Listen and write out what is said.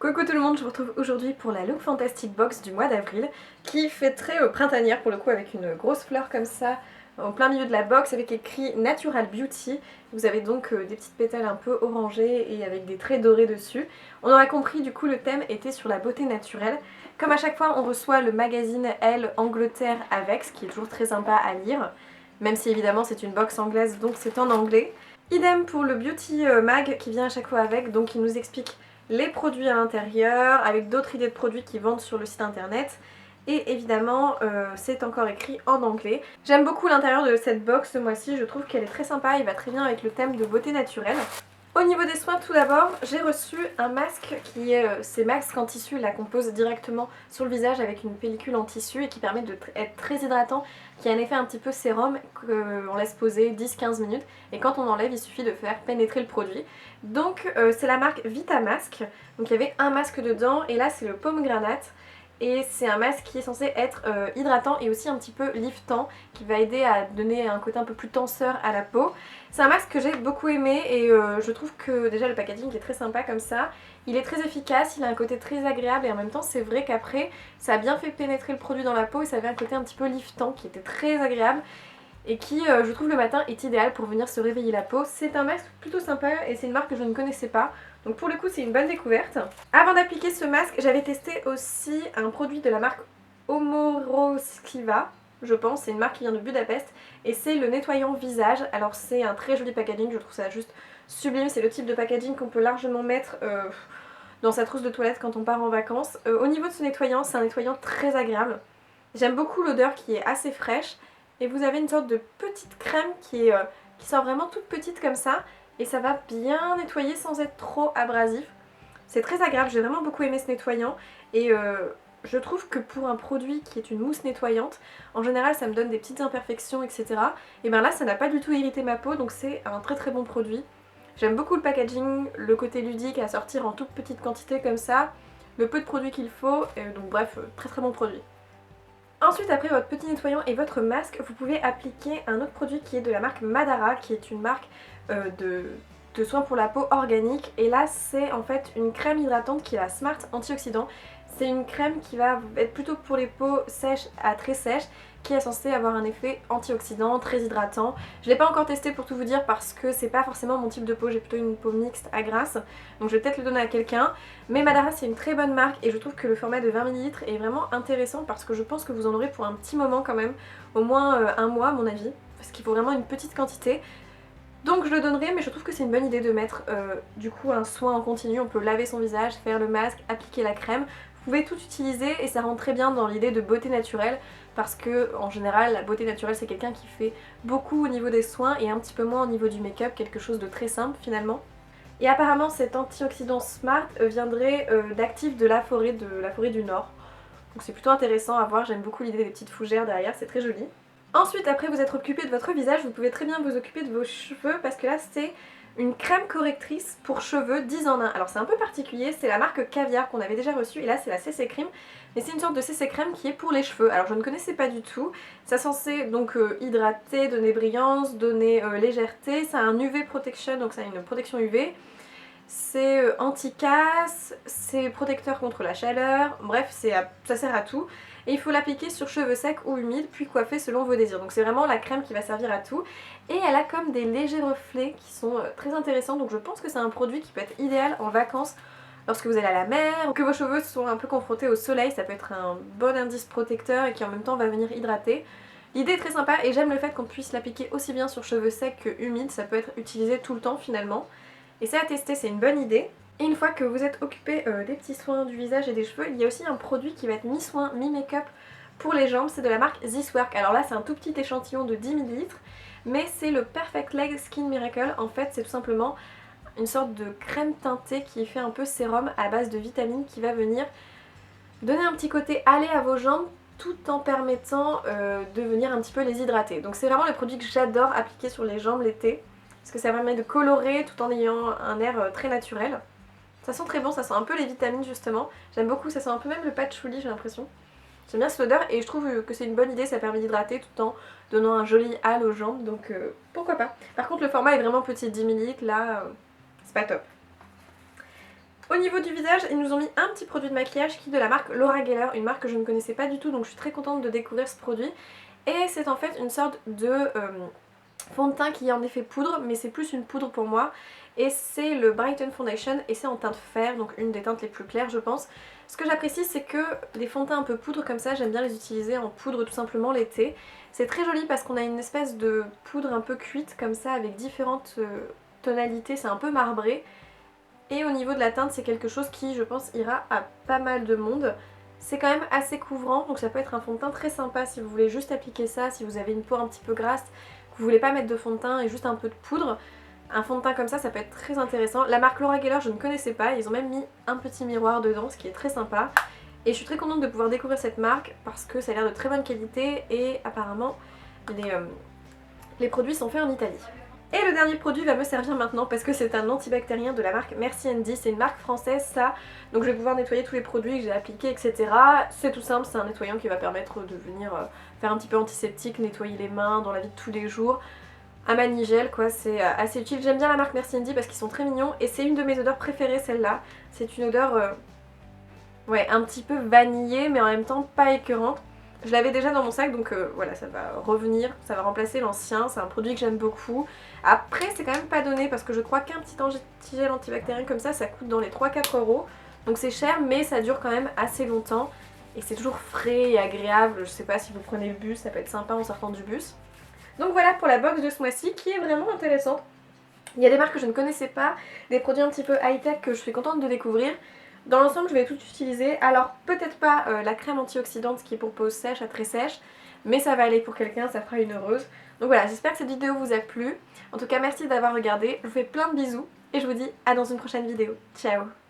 Coucou tout le monde, je vous retrouve aujourd'hui pour la Look Fantastic Box du mois d'avril qui fait très printanière pour le coup, avec une grosse fleur comme ça en plein milieu de la box avec écrit Natural Beauty. Vous avez donc des petites pétales un peu orangées et avec des traits dorés dessus. On aura compris, du coup le thème était sur la beauté naturelle. Comme à chaque fois on reçoit le magazine Elle Angleterre avec, ce qui est toujours très sympa à lire, même si évidemment c'est une box anglaise donc c'est en anglais. Idem pour le Beauty Mag qui vient à chaque fois avec, donc il nous explique les produits à l'intérieur, avec d'autres idées de produits qui vendent sur le site internet. Et évidemment, c'est encore écrit en anglais. J'aime beaucoup l'intérieur de cette box ce mois-ci, je trouve qu'elle est très sympa, il va très bien avec le thème de beauté naturelle. Au niveau des soins, tout d'abord, j'ai reçu un masque qui est ces masques en tissu là qu'on pose directement sur le visage avec une pellicule en tissu et qui permet d'être très hydratant, qui a un effet un petit peu sérum qu'on laisse poser 10-15 minutes et quand on enlève il suffit de faire pénétrer le produit. Donc c'est la marque Vitamask, donc il y avait un masque dedans et là c'est le Pomegranate. Et c'est un masque qui est censé être hydratant et aussi un petit peu liftant, qui va aider à donner un côté un peu plus tenseur à la peau. C'est un masque que j'ai beaucoup aimé et je trouve que déjà le packaging est très sympa comme ça. Il est très efficace, il a un côté très agréable et en même temps c'est vrai qu'après ça a bien fait pénétrer le produit dans la peau et ça avait un côté un petit peu liftant qui était très agréable. Et qui, je trouve, le matin est idéal pour venir se réveiller la peau. C'est un masque plutôt sympa et c'est une marque que je ne connaissais pas. Donc pour le coup c'est une bonne découverte. Avant d'appliquer ce masque, j'avais testé aussi un produit de la marque Omoroskiva, je pense, c'est une marque qui vient de Budapest. Et c'est le nettoyant visage. Alors c'est un très joli packaging, je trouve ça juste sublime. C'est le type de packaging qu'on peut largement mettre dans sa trousse de toilette quand on part en vacances. Au niveau de ce nettoyant, c'est un nettoyant très agréable. J'aime beaucoup l'odeur qui est assez fraîche. Et vous avez une sorte de petite crème qui sort vraiment toute petite comme ça. Et ça va bien nettoyer sans être trop abrasif. C'est très agréable, j'ai vraiment beaucoup aimé ce nettoyant. Et je trouve que pour un produit qui est une mousse nettoyante, en général ça me donne des petites imperfections, etc. Et bien là ça n'a pas du tout irrité ma peau, donc c'est un très très bon produit. J'aime beaucoup le packaging, le côté ludique à sortir en toute petite quantité comme ça, le peu de produits qu'il faut, et donc bref, très très bon produit. Ensuite, après votre petit nettoyant et votre masque, vous pouvez appliquer un autre produit qui est de la marque Madara, qui est une marque de soins pour la peau organique. Et là, c'est en fait une crème hydratante qui est la Smart Antioxydant. C'est une crème qui va être plutôt pour les peaux sèches à très sèches, qui est censée avoir un effet antioxydant, très hydratant. Je ne l'ai pas encore testé pour tout vous dire parce que c'est pas forcément mon type de peau, j'ai plutôt une peau mixte à grasse, donc je vais peut-être le donner à quelqu'un. Mais Madara c'est une très bonne marque et je trouve que le format de 20 ml est vraiment intéressant parce que je pense que vous en aurez pour un petit moment quand même, au moins un mois à mon avis, parce qu'il faut vraiment une petite quantité. Donc je le donnerai, mais je trouve que c'est une bonne idée de mettre du coup un soin en continu. On peut laver son visage, faire le masque, appliquer la crème. Vous pouvez tout utiliser et ça rentre très bien dans l'idée de beauté naturelle parce que en général la beauté naturelle c'est quelqu'un qui fait beaucoup au niveau des soins et un petit peu moins au niveau du make-up, quelque chose de très simple finalement. Et apparemment cet antioxydant Smart viendrait d'Active de la forêt du Nord. Donc c'est plutôt intéressant à voir, j'aime beaucoup l'idée des petites fougères derrière, c'est très joli. Ensuite, après vous être occupé de votre visage, vous pouvez très bien vous occuper de vos cheveux parce que là c'est une crème correctrice pour cheveux 10 en 1. Alors c'est un peu particulier, c'est la marque Caviar qu'on avait déjà reçue et là c'est la CC Cream. Mais c'est une sorte de CC Crème qui est pour les cheveux. Alors je ne connaissais pas du tout. C'est censé donc hydrater, donner brillance, donner légèreté. Ça a un UV protection, donc ça a une protection UV. C'est anti-casse, c'est protecteur contre la chaleur, bref ça sert à tout. Et il faut l'appliquer sur cheveux secs ou humides puis coiffer selon vos désirs. Donc c'est vraiment la crème qui va servir à tout. Et elle a comme des légers reflets qui sont très intéressants, donc je pense que c'est un produit qui peut être idéal en vacances lorsque vous allez à la mer ou que vos cheveux sont un peu confrontés au soleil. Ça peut être un bon indice protecteur et qui en même temps va venir hydrater. L'idée est très sympa et j'aime le fait qu'on puisse l'appliquer aussi bien sur cheveux secs que humides. Ça peut être utilisé tout le temps finalement. Et c'est à tester, c'est une bonne idée. Et une fois que vous êtes occupé des petits soins du visage et des cheveux, il y a aussi un produit qui va être mi-soin, mi-make-up pour les jambes, c'est de la marque This Work. Alors là c'est un tout petit échantillon de 10 ml, mais c'est le Perfect Leg Skin Miracle. En fait c'est tout simplement une sorte de crème teintée qui est fait un peu sérum à base de vitamines qui va venir donner un petit côté allé à vos jambes tout en permettant de venir un petit peu les hydrater. Donc c'est vraiment le produit que j'adore appliquer sur les jambes l'été. Parce que ça permet de colorer tout en ayant un air très naturel. Ça sent très bon, ça sent un peu les vitamines justement. J'aime beaucoup, ça sent un peu même le patchouli j'ai l'impression. J'aime bien cette odeur et je trouve que c'est une bonne idée, ça permet d'hydrater tout en donnant un joli halo aux jambes, donc pourquoi pas. Par contre le format est vraiment petit, 10 ml, là c'est pas top. Au niveau du visage, ils nous ont mis un petit produit de maquillage qui est de la marque Laura Geller, une marque que je ne connaissais pas du tout, donc je suis très contente de découvrir ce produit. Et c'est en fait une sorte de fond de teint qui est en effet poudre, mais c'est plus une poudre pour moi. Et c'est le Brighten Foundation et c'est en teinte fer, donc une des teintes les plus claires je pense. Ce que j'apprécie c'est que les fonds de teint un peu poudre comme ça, j'aime bien les utiliser en poudre tout simplement l'été. C'est très joli parce qu'on a une espèce de poudre un peu cuite comme ça avec différentes tonalités, c'est un peu marbré. Et au niveau de la teinte c'est quelque chose qui je pense ira à pas mal de monde. C'est quand même assez couvrant, donc ça peut être un fond de teint très sympa si vous voulez juste appliquer ça, si vous avez une peau un petit peu grasse, que vous voulez pas mettre de fond de teint et juste un peu de poudre. Un fond de teint comme ça peut être très intéressant. La marque Laura Geller je ne connaissais pas, ils ont même mis un petit miroir dedans, ce qui est très sympa. Et je suis très contente de pouvoir découvrir cette marque parce que ça a l'air de très bonne qualité et apparemment les produits sont faits en Italie. Et le dernier produit va me servir maintenant parce que c'est un antibactérien de la marque Merci Andy, c'est une marque française ça, donc je vais pouvoir nettoyer tous les produits que j'ai appliqués etc. C'est tout simple, c'est un nettoyant qui va permettre de venir faire un petit peu antiseptique, nettoyer les mains dans la vie de tous les jours. Un manigel quoi, c'est assez utile. J'aime bien la marque Merci Andy parce qu'ils sont très mignons et c'est une de mes odeurs préférées celle-là. C'est une odeur ouais, un petit peu vanillée mais en même temps pas écœurante. Je l'avais déjà dans mon sac donc voilà, ça va revenir, ça va remplacer l'ancien, c'est un produit que j'aime beaucoup. Après c'est quand même pas donné parce que je crois qu'un petit antigel antibactérien comme ça coûte dans les 3-4 euros. Donc c'est cher mais ça dure quand même assez longtemps et c'est toujours frais et agréable. Je sais pas si vous prenez le bus, ça peut être sympa en sortant du bus. Donc voilà pour la box de ce mois-ci qui est vraiment intéressante. Il y a des marques que je ne connaissais pas, des produits un petit peu high-tech que je suis contente de découvrir. Dans l'ensemble je vais tout utiliser, alors peut-être pas la crème antioxydante qui est pour peau sèche à très sèche, mais ça va aller pour quelqu'un, ça fera une heureuse. Donc voilà, j'espère que cette vidéo vous a plu. En tout cas merci d'avoir regardé, je vous fais plein de bisous et je vous dis à dans une prochaine vidéo. Ciao!